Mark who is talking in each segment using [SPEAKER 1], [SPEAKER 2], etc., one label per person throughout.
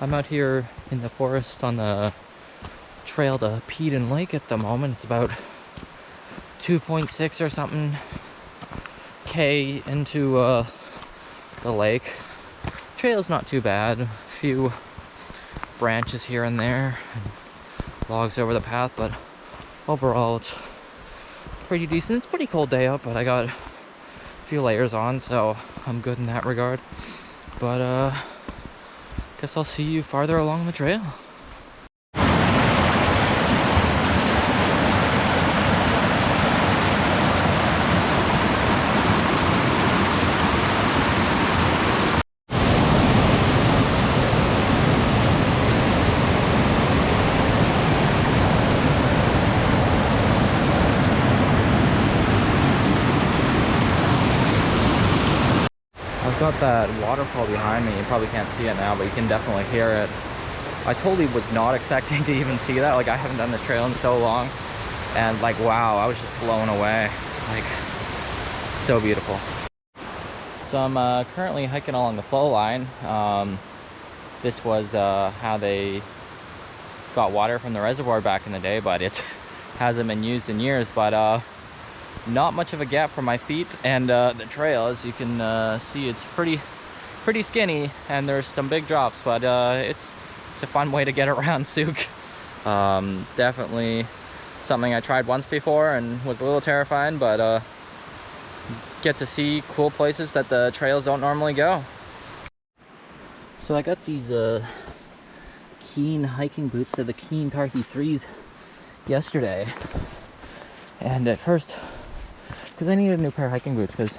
[SPEAKER 1] I'm out here in the forest on the trail to Peden Lake at the moment. It's about 2.6 or something K into the lake. Trail's not too bad. A few branches here and there, and logs over the path, but overall it's pretty decent. It's a pretty cold day out, but I got a few layers on, so I'm good in that regard. But guess I'll see you farther along the trail. I've got that waterfall behind me. You probably can't see it now, but you can definitely hear it. I totally was not expecting to even see that. Like, I haven't done the trail in so long, and like, wow, I was just blown away. Like, so beautiful. So I'm currently hiking along the flow line. This was how they got water from the reservoir back in the day, but it hasn't been used in years. But not much of a gap for my feet, and the trail, as you can see, it's pretty skinny, and there's some big drops, but it's a fun way to get around Sooke. Definitely something I tried once before and was a little terrifying, but get to see cool places that the trails don't normally go. So I got these Keen hiking boots. They're the Keen Tarky 3s yesterday, and at first, because I needed a new pair of hiking boots because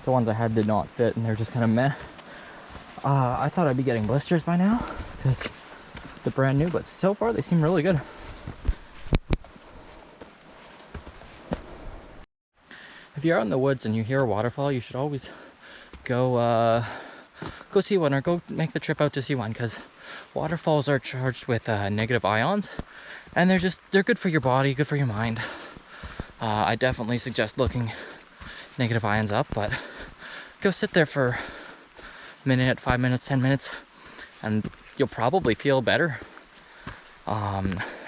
[SPEAKER 1] the ones I had did not fit and they're just kind of meh. I thought I'd be getting blisters by now because they're brand new, but so far they seem really good. If you're out in the woods and you hear a waterfall, you should always go see one, or go make the trip out to see one, because waterfalls are charged with negative ions, and they're good for your body, good for your mind. I definitely suggest looking negative ions up, but go sit there for a minute, 5 minutes, 10 minutes, and you'll probably feel better.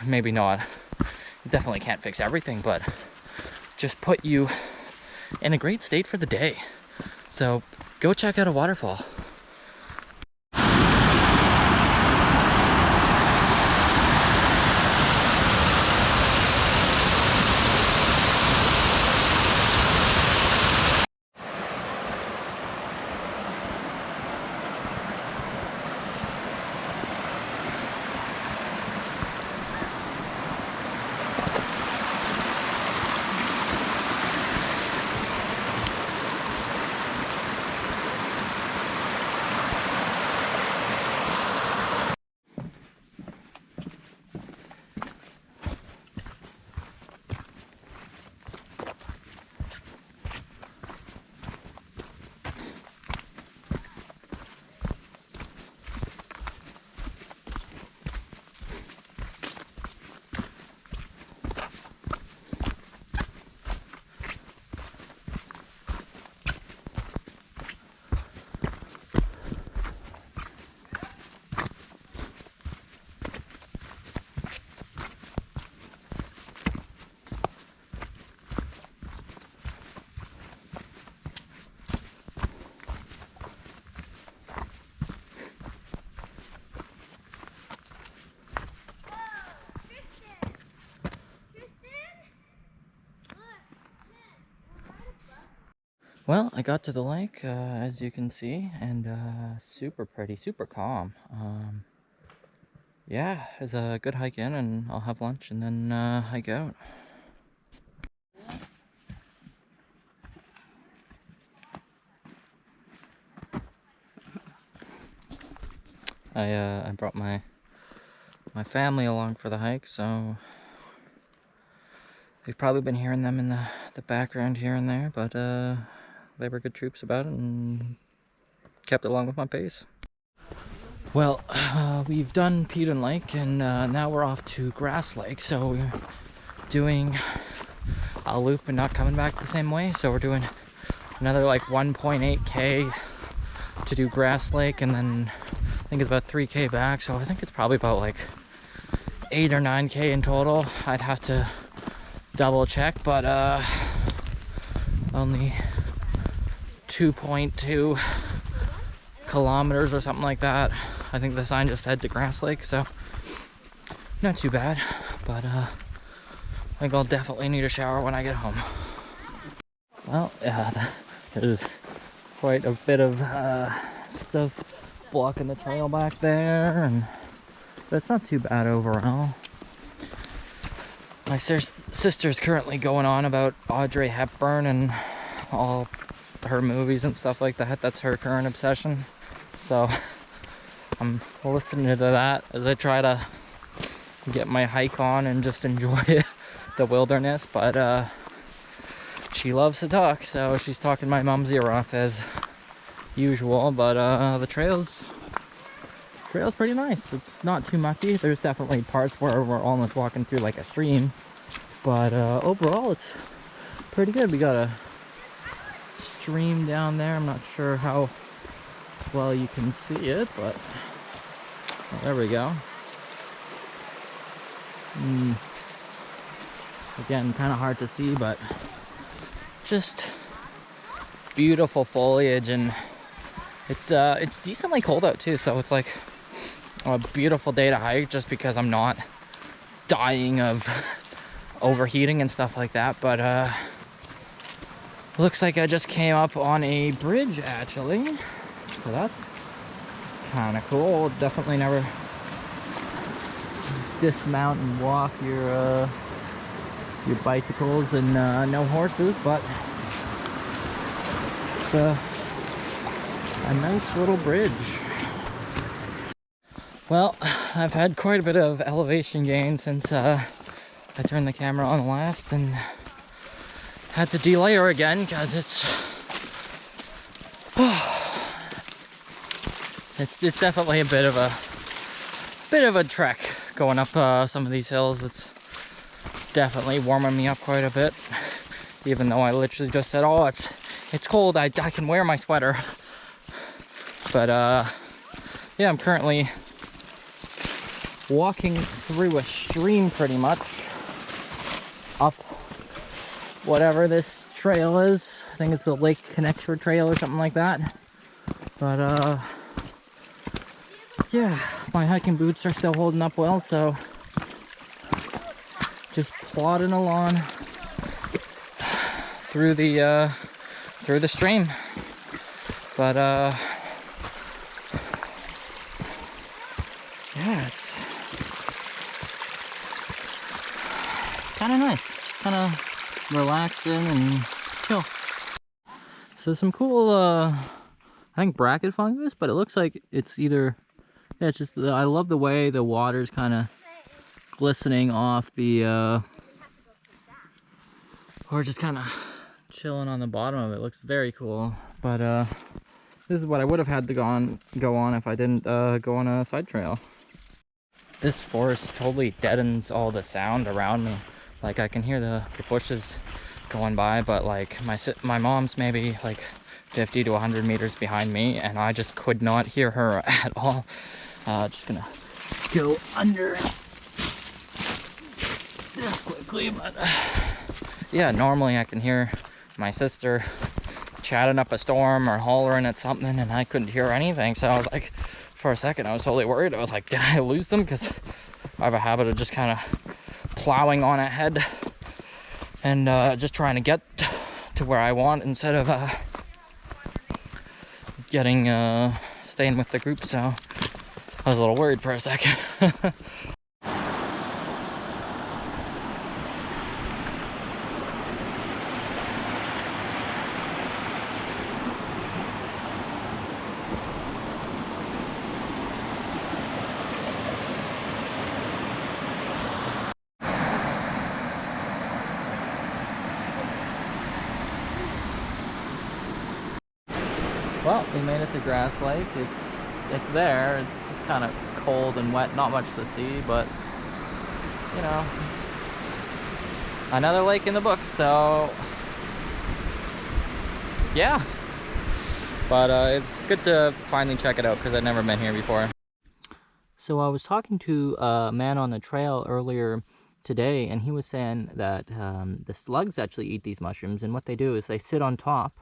[SPEAKER 1] Maybe not. You definitely can't fix everything, but just put you in a great state for the day. So go check out a waterfall. Well, I got to the lake, as you can see, and super pretty, super calm. Yeah, it's a good hike in, and I'll have lunch and then hike out. I brought my family along for the hike, so you've probably been hearing them in the background here and there, but they were good troops about it and kept along with my pace. Well, we've done Peden Lake, and now we're off to Grass Lake, so we're doing a loop and not coming back the same way, so we're doing another like 1.8K to do Grass Lake, and then I think it's about 3K back, so I think it's probably about like 8 or 9K in total. I'd have to double check, but only 2.2 kilometers or something like that. I think the sign just said to Grass Lake, so not too bad, but I think I'll definitely need a shower when I get home. Well, yeah, there's quite a bit of stuff blocking the trail back there, but it's not too bad overall. My sister's currently going on about Audrey Hepburn and all her movies and stuff like that. That's her current obsession. So I'm listening to that as I try to get my hike on and just enjoy the wilderness. But she loves to talk, so she's talking my mom's ear off as usual. But the trail's pretty nice. It's not too mucky. There's definitely parts where we're almost walking through like a stream, but overall it's pretty good. We got a stream down there. I'm not sure how well you can see it, but there we go. Again, kind of hard to see, but just beautiful foliage, and it's decently cold out too, so it's like a beautiful day to hike, just because I'm not dying of overheating and stuff like that. But looks like I just came up on a bridge actually, so that's kind of cool. Definitely never dismount and walk your bicycles and no horses, but it's a nice little bridge. Well, I've had quite a bit of elevation gain since I turned the camera on last, and had to delayer again because it's definitely a bit of a trek going up some of these hills. It's definitely warming me up quite a bit, even though I literally just said, oh, it's cold, I can wear my sweater. But yeah, I'm currently walking through a stream pretty much up whatever this trail is. I think it's the Lake Connector Trail or something like that. But yeah, my hiking boots are still holding up well, so just plodding along through the stream. But yeah, it's kind of nice, kind of relaxing and chill. So some cool I think bracket fungus, but it looks like it's either, yeah, it's just I love the way the water's kind of glistening off the or just kind of chilling on the bottom of it. It looks very cool. But this is what I would have had to go on if I didn't go on a side trail. This forest totally deadens all the sound around me. Like I can hear the bushes going by, but like my mom's maybe like 50 to 100 meters behind me, and I just could not hear her at all. Just gonna go under this quickly, but yeah, normally I can hear my sister chatting up a storm or hollering at something, and I couldn't hear anything. So I was like, for a second I was totally worried. I was like, did I lose them? Because I have a habit of just kind of plowing on ahead and just trying to get to where I want instead of staying with the group. So I was a little worried for a second. Well, we made it to Grass Lake. It's there. It's just kind of cold and wet. Not much to see, but you know, another lake in the books. So yeah, but it's good to finally check it out because I've never been here before. So I was talking to a man on the trail earlier today, and he was saying that the slugs actually eat these mushrooms, and what they do is they sit on top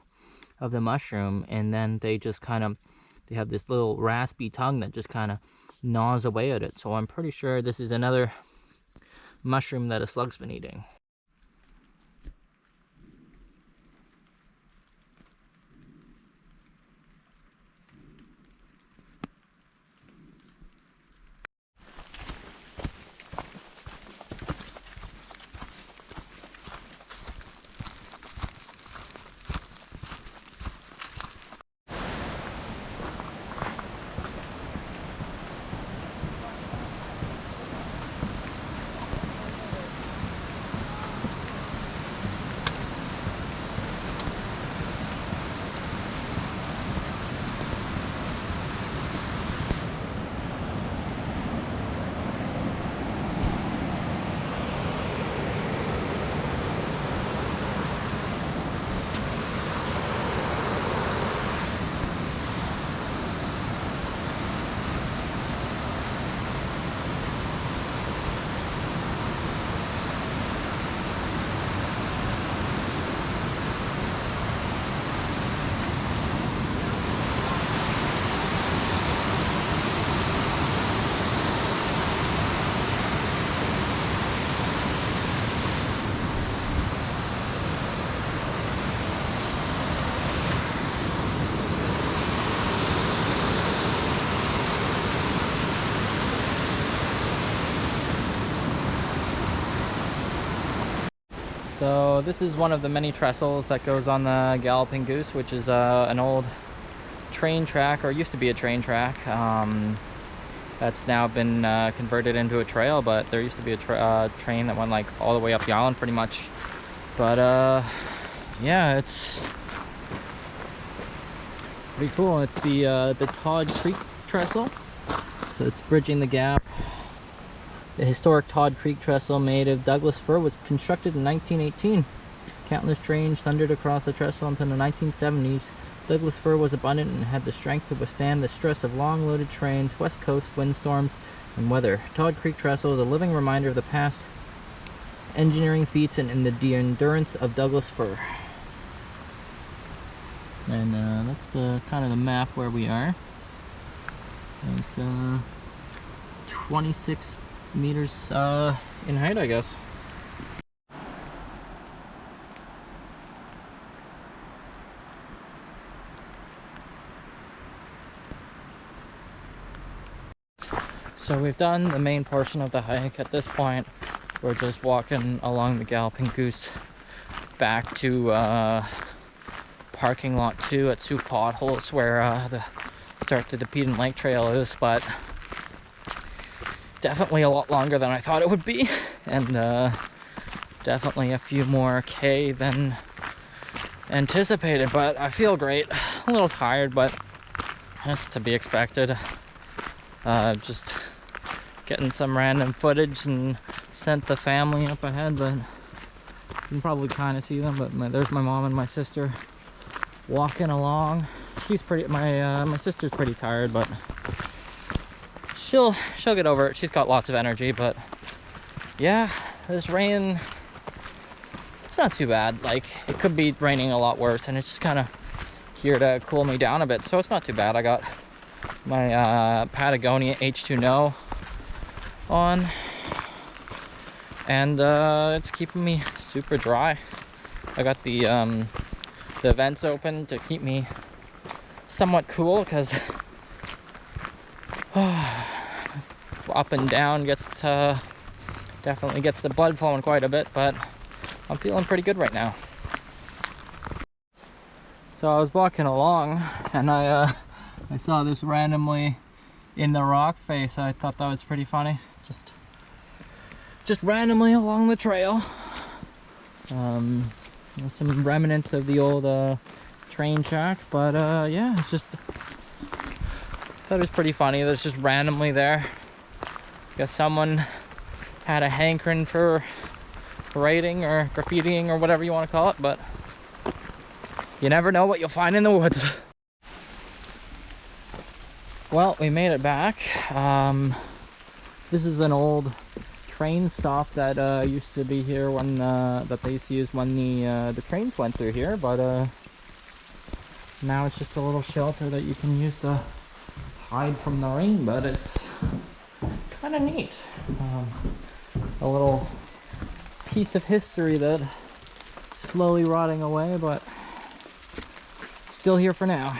[SPEAKER 1] of the mushroom, and then they just kind of, they have this little raspy tongue that just kind of gnaws away at it. So I'm pretty sure this is another mushroom that a slug's been eating. So this is one of the many trestles that goes on the Galloping Goose, which is an old train track, or used to be a train track. That's now been converted into a trail, but there used to be a train that went like all the way up the island pretty much. But yeah, it's pretty cool. It's the Todd Creek Trestle, so it's bridging the gap. The historic Todd Creek Trestle, made of Douglas fir, was constructed in 1918. Countless trains thundered across the trestle until the 1970s. Douglas fir was abundant and had the strength to withstand the stress of long loaded trains, west coast windstorms, and weather. Todd Creek Trestle is a living reminder of the past engineering feats and the endurance of Douglas fir. And that's the kind of the map where we are. It's 26 meters in height, I guess. So we've done the main portion of the hike. At this point, we're just walking along the Galloping Goose back to parking lot 2 at Sooke Potholes, where the start to the Peden Lake trail is, but definitely a lot longer than I thought it would be, and definitely a few more K than anticipated, but I feel great. A little tired, but that's to be expected. Just getting some random footage and sent the family up ahead, but you can probably kind of see them, but there's my mom and my sister walking along. She's pretty, my sister's pretty tired, but she'll get over it. She's got lots of energy. But yeah, this rain, it's not too bad. Like, it could be raining a lot worse, and it's just kind of here to cool me down a bit, so it's not too bad. I got my Patagonia H2No on, and it's keeping me super dry. I got the vents open to keep me somewhat cool, because up and down gets definitely gets the blood flowing quite a bit, but I'm feeling pretty good right now. So I was walking along, and I saw this randomly in the rock face. I thought that was pretty funny. Just randomly along the trail. Some remnants of the old train track, but yeah, it's just, thought it was pretty funny that it's just randomly there. I guess someone had a hankering for writing or graffitiing or whatever you want to call it, but you never know what you'll find in the woods. Well, we made it back. This is an old train stop that used to be here when that they used to use when the trains went through here, but now it's just a little shelter that you can use to hide from the rain. But it's kind of neat. A little piece of history that slowly rotting away, but still here for now.